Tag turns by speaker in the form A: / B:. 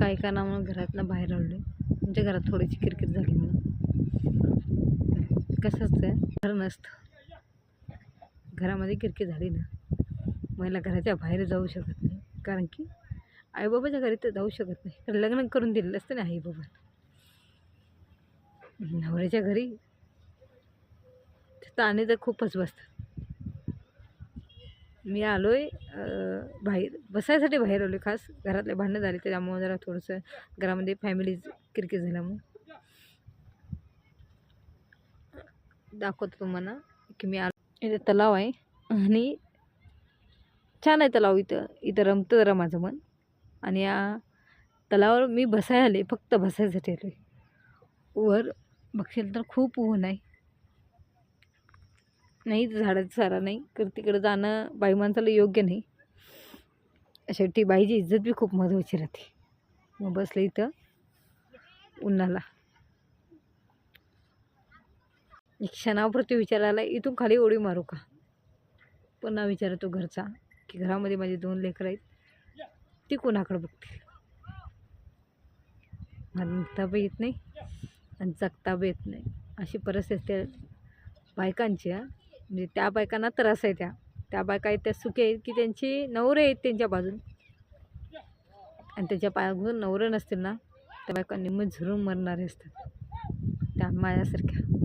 A: काय कारणामुळे घरातनं बाहेर आलो. म्हणजे घरात थोडीशी किरकिर झाली म्हणून. कसं असतं, घर नसतं, घरामध्ये किरकिर झाली ना, महिला घराच्या बाहेर जाऊ शकत नाही. कारण की आईबाबाच्या घरी तर जाऊ शकत नाही, कारण लग्न करून दिलेलं असतं ना आईबाबा. नवऱ्याच्या घरी ताणे तर खूपच बसतात. मी आलोय बाहेर बसायसाठी, बाहेर आलोय खास. घरातले भांडणं झाले त्याच्यामुळे जरा थोडंसं घरामध्ये फॅमिली किरकिर झाल्यामुळे. दाखवतो तुम्हाला की मी आलो. इथे तलाव आहे आणि छान आहे तलाव. इथं रमतं जरा माझं मन. आणि या तलावावर मी बसायला आले, फक्त बसायसाठी आलोय. वर बघशील तर खूप ऊन आहे, नाही झाडाचा सारा नाही, तर तिकडं जाणं बाई माणसाला योग्य नाही. शेवटी बाईची इज्जत बी खूप महत्त्वाची राहते. मग बसले इथं उन्हाला. एक क्षणापुरती विचारायला इथून खाली उडी मारू का. पुन्हा विचारतो घरचा की घरामध्ये माझे 2 लेकरं आहेत, ती कोणाकडे बघतील. मला निघता बी येत नाही आणि जगता बी येत नाही. अशी परिस्थिती आहे बायकांची. म्हणजे त्या बायकांना त्रास आहे. त्या बायका आहेत त्या सुखी आहेत की त्यांचे नवरे आहेत त्यांच्या बाजून, आणि त्याच्या बाजून नवरे नसतील ना, त्या बायका निम्मे झुरून मरणारे असतात, त्या माझ्यासारख्या.